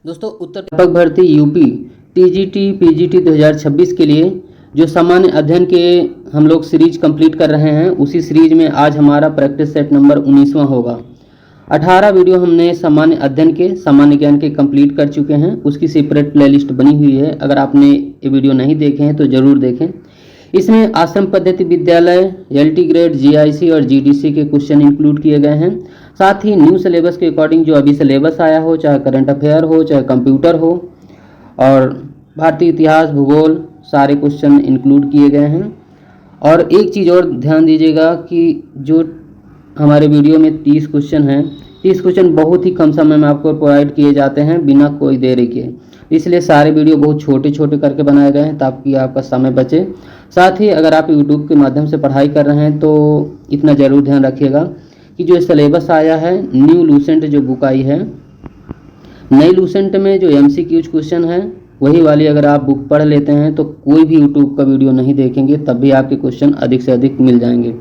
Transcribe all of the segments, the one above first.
दोस्तों उत्तर अध्यापक भर्ती यूपी टीजीटी पीजीटी 2026 के लिए जो सामान्य अध्ययन के हम लोग सीरीज कंप्लीट कर रहे हैं, उसी सीरीज में आज हमारा प्रैक्टिस सेट नंबर 19वां होगा। 18 वीडियो हमने सामान्य अध्ययन के सामान्य ज्ञान के कंप्लीट कर चुके हैं। उसकी सेपरेट प्लेलिस्ट बनी हुई है, अगर आपने ये वीडियो नहीं देखे हैं तो ज़रूर देखें। इसमें आश्रम पद्धति विद्यालय, एलटी ग्रेड, जीआईसी और जीडीसी के क्वेश्चन इंक्लूड किए गए हैं। साथ ही न्यू सिलेबस के अकॉर्डिंग जो अभी सिलेबस आया हो, चाहे करंट अफेयर हो, चाहे कंप्यूटर हो, और भारतीय इतिहास, भूगोल, सारे क्वेश्चन इंक्लूड किए गए हैं। और एक चीज़ और ध्यान दीजिएगा कि जो हमारे वीडियो में 30 क्वेश्चन हैं, 30 क्वेश्चन बहुत ही कम समय में आपको प्रोवाइड किए जाते हैं बिना कोई देरी के, इसलिए सारे वीडियो बहुत छोटे छोटे करके बनाए गए हैं ताकि आपका समय बचे। साथ ही अगर आप यूट्यूब के माध्यम से पढ़ाई कर रहे हैं तो इतना ज़रूर ध्यान रखिएगा कि जो सिलेबस आया है, न्यू लूसेंट जो बुक आई है, नई लूसेंट में जो MCQ क्वेश्चन है वही वाली अगर आप बुक पढ़ लेते हैं तो कोई भी यूट्यूब का वीडियो नहीं देखेंगे तब भी आपके क्वेश्चन अधिक से अधिक मिल जाएंगे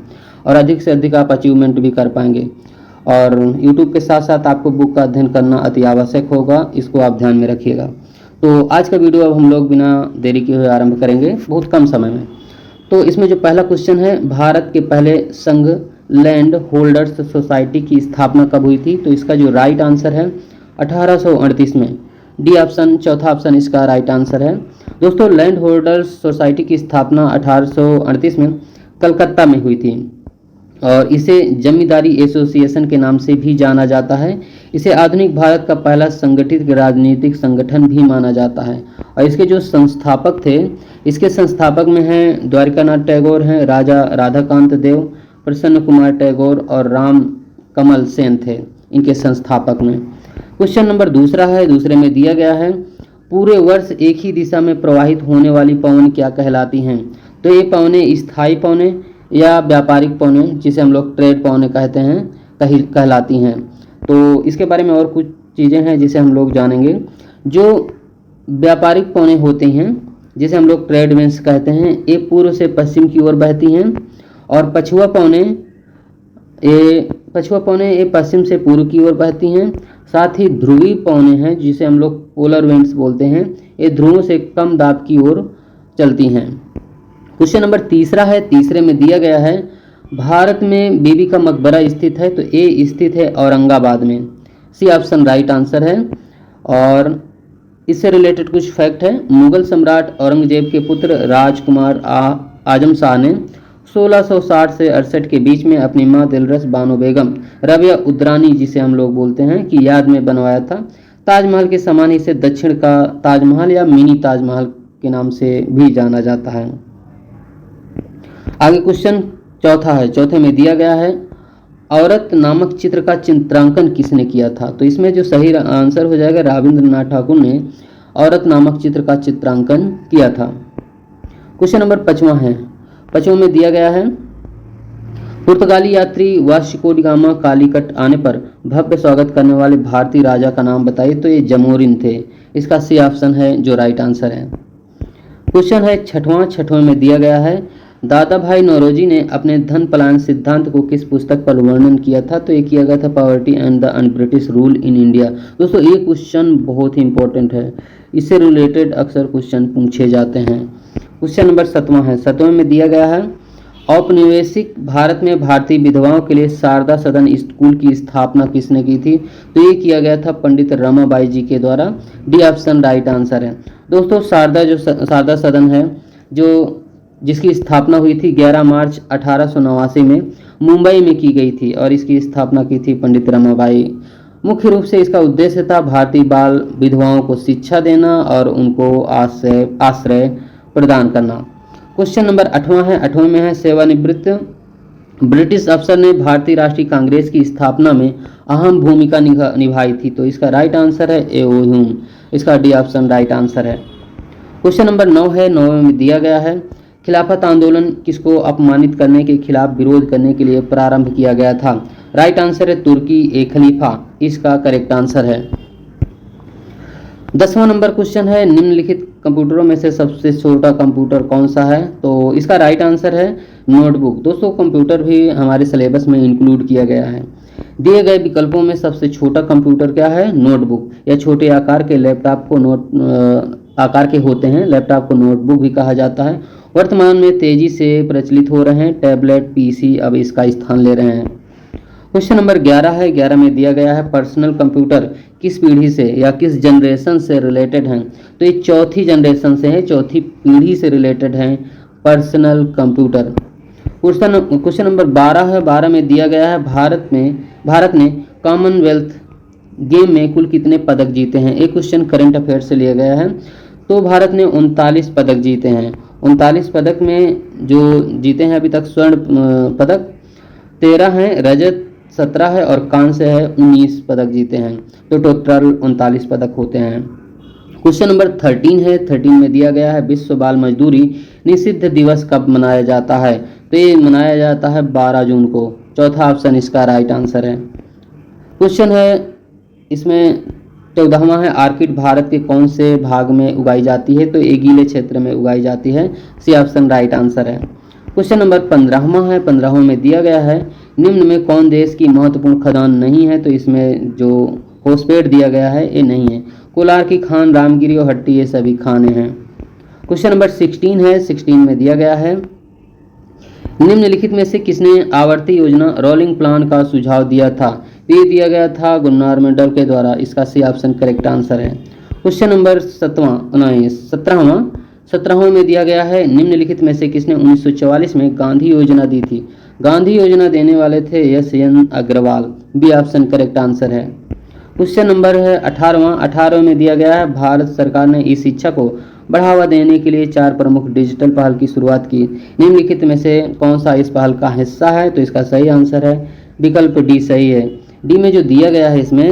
और अधिक से अधिक आप अचीवमेंट भी कर पाएंगे। और यूट्यूब के साथ साथ आपको बुक का अध्ययन करना अति आवश्यक होगा, इसको आप ध्यान में रखिएगा। तो आज का वीडियो अब हम लोग बिना देरी किए हुए आरंभ करेंगे बहुत कम समय में। तो इसमें जो पहला क्वेश्चन है, भारत के पहले संघ लैंड होल्डर्स सोसाइटी की स्थापना कब हुई थी? तो इसका जो राइट आंसर है 1838 में, डी ऑप्शन, चौथा ऑप्शन इसका राइट आंसर है। दोस्तों लैंड होल्डर्स सोसाइटी की स्थापना 1838 में कलकत्ता में हुई थी और इसे जमींदारी एसोसिएशन के नाम से भी जाना जाता है। इसे आधुनिक भारत का पहला संगठित राजनीतिक संगठन भी माना जाता है। और इसके जो संस्थापक थे, इसके संस्थापक में हैं द्वारिकानाथ टैगोर हैं, राजा राधाकांत देव, प्रसन्न कुमार टैगोर और राम कमल सेन थे इनके संस्थापक में। क्वेश्चन नंबर दूसरा है, दूसरे में दिया गया है पूरे वर्ष एक ही दिशा में प्रवाहित होने वाली पवन क्या कहलाती हैं? तो ये पवनें स्थायी पवनें या व्यापारिक पवनें, जिसे हम लोग ट्रेड पवनें कहते हैं, कहलाती हैं। तो इसके बारे में और कुछ चीज़ें हैं जिसे हम लोग जानेंगे। जो व्यापारिक पवनें होती हैं जिसे हम लोग ट्रेड विंड्स कहते हैं, ये पूर्व से पश्चिम की ओर बहती हैं और पछुआ पवनें ये पश्चिम से पूर्व की ओर बहती हैं। साथ ही ध्रुवीय पवनें हैं जिसे हम लोग पोलर विंड्स बोलते हैं, ये ध्रुवों से कम दाब की ओर चलती हैं। क्वेश्चन नंबर तीसरा है, तीसरे में दिया गया है भारत में बीबी का मकबरा स्थित है? तो ये स्थित है औरंगाबाद में, सी ऑप्शन राइट आंसर है। और इससे रिलेटेड कुछ फैक्ट है, मुगल सम्राट औरंगजेब के पुत्र राजकुमार आजम शाह ने 1660 से 68 के बीच में अपनी मां दिलरस बानो बेगम रबिया उद्रानी, जिसे हम लोग बोलते हैं, की याद में बनवाया था। ताजमहल के समान इसे दक्षिण का ताजमहल या मिनी ताजमहल के नाम से भी जाना जाता है। आगे क्वेश्चन चौथा है, चौथे में दिया गया है औरत नामक चित्र का चित्रांकन किसने किया था? तो इसमें जो सही आंसर हो जाएगा राबिंद्रनाथ ठाकुर ने औरत नामक चित्र का चित्रांकन किया था। क्वेश्चन नंबर 5वां है, 5वां में दिया गया है पुर्तगाली यात्री वास्को डी गामा कालीकट आने पर भव्य स्वागत करने वाले भारतीय राजा का नाम बताइए? तो ये जमोरिन थे, इसका सी ऑप्शन है जो राइट आंसर है। क्वेश्चन है छठवां में दिया गया है दादा भाई नौरोजी ने अपने धन पलायन सिद्धांत को किस पुस्तक पर वर्णन किया था? तो ये किया गया था poverty and the un-British rule in India. दोस्तों ये क्वेश्चन बहुत ही इंपॉर्टेंट है, इससे रिलेटेड अक्सर क्वेश्चन पूछे जाते हैं। क्वेश्चन नंबर 7वां है, 7वें में दिया गया है औपनिवेशिक भारत में भारतीय विधवाओं के लिए शारदा सदन स्कूल की स्थापना किसने की थी? तो ये किया गया था पंडित रमाबाई जी के द्वारा, डी ऑप्शन राइट आंसर है। दोस्तों शारदा सदन है जो जिसकी स्थापना हुई थी 11 मार्च 1889 में मुंबई में की गई थी और इसकी स्थापना की थी पंडित रमाबाई। मुख्य रूप से इसका उद्देश्य था भारतीय बाल विधवाओं को शिक्षा देना और उनको आश्रय प्रदान करना। क्वेश्चन नंबर 8वां है, 8वें में है सेवानिवृत्त ब्रिटिश अफसर ने भारतीय राष्ट्रीय कांग्रेस की स्थापना में अहम भूमिका निभाई थी? तो इसका राइट आंसर है ए.ओ. ह्यूम, इसका डी ऑप्शन राइट आंसर है। क्वेश्चन नंबर 9 है, 9वें में दिया गया है खिलाफत आंदोलन किसको अपमानित करने के खिलाफ विरोध करने के लिए प्रारंभ किया गया था? राइट आंसर है तुर्की ए खलीफा, इसका करेक्ट आंसर है। 10वां नंबर क्वेश्चन है निम्नलिखित कंप्यूटरों में से सबसे छोटा कंप्यूटर कौन सा है? तो इसका राइट आंसर है नोटबुक। दोस्तों कंप्यूटर भी हमारे सिलेबस में इंक्लूड किया गया है। दिए गए विकल्पों में सबसे छोटा कंप्यूटर क्या है? नोटबुक। या छोटे आकार के लैपटॉप को आकार के होते हैं, लैपटॉप को नोटबुक भी कहा जाता है। वर्तमान में तेजी से प्रचलित हो रहे हैं टैबलेट, पीसी अब इसका स्थान ले रहे हैं। क्वेश्चन नंबर 11 है। 11 में दिया गया है पर्सनल कंप्यूटर किस पीढ़ी से या किस जनरेशन से रिलेटेड हैं? तो ये चौथी जनरेशन से है, चौथी पीढ़ी से रिलेटेड हैं पर्सनल कंप्यूटर। क्वेश्चन नंबर 12 है। 12 में दिया गया है भारत ने कॉमनवेल्थ गेम में कुल कितने पदक जीते हैं? एक क्वेश्चन करंट अफेयर से लिया गया है। तो भारत ने 39 पदक जीते हैं। 39 पदक में जो जीते हैं अभी तक स्वर्ण पदक 13 हैं, रजत 17 है और कांस्य है 19 पदक जीते हैं। तो टोटल 39 पदक होते हैं। क्वेश्चन नंबर 13 है। 13 में दिया गया है विश्व बाल मजदूरी निषिद्ध दिवस कब मनाया जाता है? तो ये मनाया जाता है 12 जून को। चौथा ऑप्शन इसका राइट आंसर है। क्वेश्चन है इसमें 14वां है। आर्किड भारत के कौन से भाग में उगाई जाती है? तो ये गीले क्षेत्र में उगाई जाती है। सी ऑप्शन राइट आंसर है। क्वेश्चन नंबर 15वां है। 15वां में दिया गया है निम्न में कौन देश की महत्वपूर्ण खदान नहीं है? तो इसमें जो होस्पेट दिया गया है ये नहीं है। कोलार की खान, रामगिरी और हट्टी ये सभी खाने हैं। क्वेश्चन नंबर 16 है। 16 में दिया गया है निम्नलिखित में से किसने आवर्ती योजना रोलिंग प्लान का सुझाव दिया था? ये दिया गया था गुन्नार मेंडल के द्वारा। इसका सी ऑप्शन करेक्ट आंसर है। क्वेश्चन नंबर 17वां में दिया गया है निम्नलिखित में से किसने 1944 में गांधी योजना दी थी? गांधी योजना देने वाले थे S N. Agarwal. B option correct answer है। क्वेश्चन नंबर है 18वां में दिया गया है भारत सरकार ने ई शिक्षा को बढ़ावा देने के लिए 4 प्रमुख डिजिटल पहल की शुरुआत की। निम्नलिखित में से कौन सा इस पहल का हिस्सा है? तो इसका सही आंसर है विकल्प डी सही है। डी में जो दिया गया है इसमें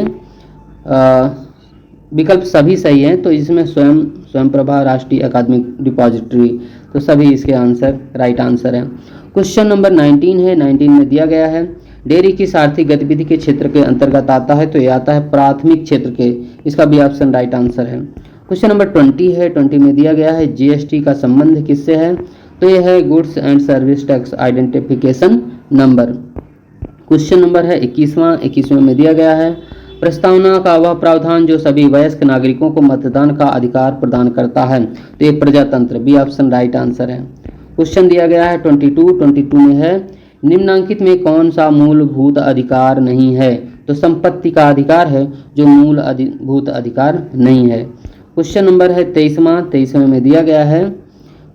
विकल्प सभी सही हैं। तो इसमें स्वयं प्रभा, राष्ट्रीय अकादमिक डिपॉजिटरी, तो सभी इसके आंसर राइट आंसर है। क्वेश्चन नंबर 19 है। 19 में दिया गया है डेयरी किस आर्थिक गतिविधि के क्षेत्र के अंतर्गत आता है? तो ये आता है प्राथमिक क्षेत्र के। इसका भी ऑप्शन राइट आंसर है। क्वेश्चन नंबर 20 है। 20 में दिया गया है जीएसटी का संबंध किससे है? तो यह है goods and service tax identification number. Question number है 21वां में दिया गया है प्रस्तावना का वह प्रावधान जो सभी वयस्क नागरिकों को मतदान का अधिकार प्रदान करता है। तो ये प्रजातंत्र। बी ऑप्शन राइट आंसर है। क्वेश्चन दिया गया है 22 में है निम्नांकित में कौन सा मूलभूत अधिकार नहीं है? तो संपत्ति का अधिकार है जो मूलभूत अधिकार नहीं है। क्वेश्चन नंबर है 23वां में दिया गया है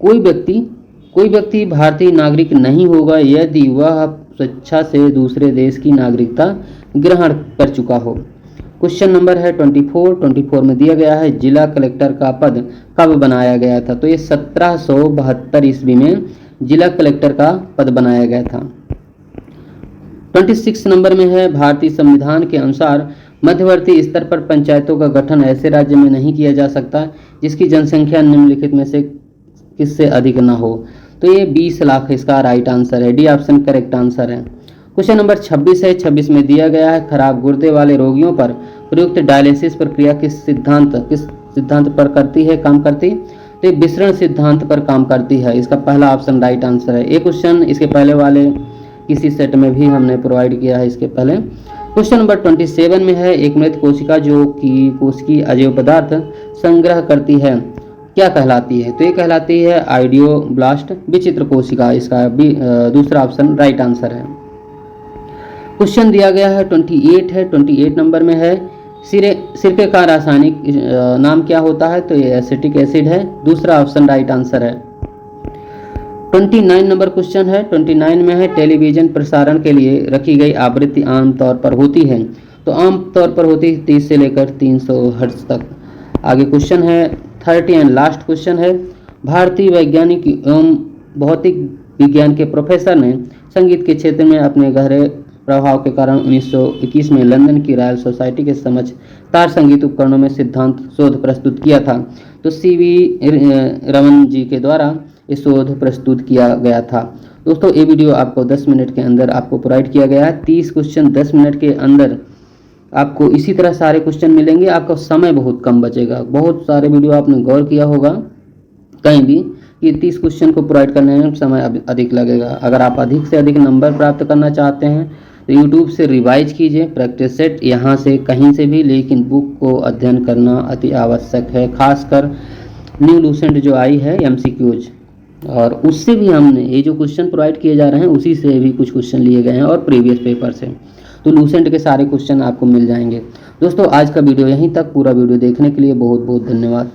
कोई व्यक्ति भारतीय नागरिक नहीं होगा यदि वह स्वेच्छा से दूसरे देश की नागरिकता ग्रहण कर चुका हो। क्वेश्चन नंबर है 24 में दिया गया है जिला कलेक्टर का पद कब बनाया गया था? तो ये 1772 ईस्वी में जिला कलेक्टर का पद बनाया गया था। 26 नंबर में है भारतीय संविधान के अनुसार मध्यवर्ती स्तर पर पंचायतों का गठन ऐसे राज्य में नहीं किया जा सकता जिसकी जनसंख्या निम्नलिखित में से किससे अधिक न हो। तो ये 20 लाख इसका राइट आंसर है। डी ऑप्शन करेक्ट आंसर है। क्वेश्चन नंबर 26 है। 26 में दिया गया है खराब गुर्दे वाले रोगियों पर प्रयुक्त डायलिसिस प्रक्रिया किस सिद्धांत पर काम करती? तो ये विसरण सिद्धांत पर काम करती है। इसका पहला ऑप्शन राइट आंसर है। एक क्वेश्चन इसके पहले वाले किसी सेट में भी हमने प्रोवाइड किया है इसके पहले। क्वेश्चन नंबर 27 में है एक मृत कोशिका जो कि कोशिकीय अजैव पदार्थ संग्रह करती है क्या कहलाती है? तो ये कहलाती है आइडियोब्लास्ट, विचित्र कोशिका। इसका भी दूसरा ऑप्शन राइट आंसर है। क्वेश्चन दिया गया है 28 नंबर में है सिरके का रासायनिक नाम क्या होता है? तो ये एसिटिक एसिड है। दूसरा ऑप्शन राइट आंसर है। 29 नंबर क्वेश्चन है। 29 में है टेलीविजन प्रसारण के लिए रखी गई आवृत्ति आमतौर पर होती है। तो आमतौर पर होती है 30 से लेकर 300 हर्ट्ज तक। आगे क्वेश्चन है 30 एंड लास्ट क्वेश्चन है भारतीय वैज्ञानिक एवं भौतिक विज्ञान के प्रोफेसर ने संगीत के क्षेत्र में अपने गहरे प्रभाव के कारण 1921 में लंदन की रॉयल सोसाइटी के समक्ष तार संगीत उपकरणों में सिद्धांत शोध प्रस्तुत किया था। तो सीवी रमन जी के द्वारा ये शोध प्रस्तुत किया गया था। दोस्तों ये वीडियो आपको 10 मिनट के अंदर आपको प्रोवाइड किया गया है। 30 क्वेश्चन 10 मिनट के अंदर आपको इसी तरह सारे क्वेश्चन मिलेंगे। आपका समय बहुत कम बचेगा। बहुत सारे वीडियो आपने गौर किया होगा कहीं भी कि 30 क्वेश्चन को प्रोवाइड करने में समय अधिक लगेगा। अगर आप अधिक से अधिक नंबर प्राप्त करना चाहते हैं तो यूट्यूब से रिवाइज कीजिए प्रैक्टिस सेट यहाँ से कहीं से भी, लेकिन बुक को अध्ययन करना अति आवश्यक है, खासकर न्यू लूसेंट जो आई है MCQs, और उससे भी हमने ये जो क्वेश्चन प्रोवाइड किए जा रहे हैं उसी से भी कुछ क्वेश्चन लिए गए हैं और प्रीवियस पेपर से, तो लूसेंट के सारे क्वेश्चन आपको मिल जाएंगे। दोस्तों आज का वीडियो यहीं तक, पूरा वीडियो देखने के लिए बहुत बहुत धन्यवाद।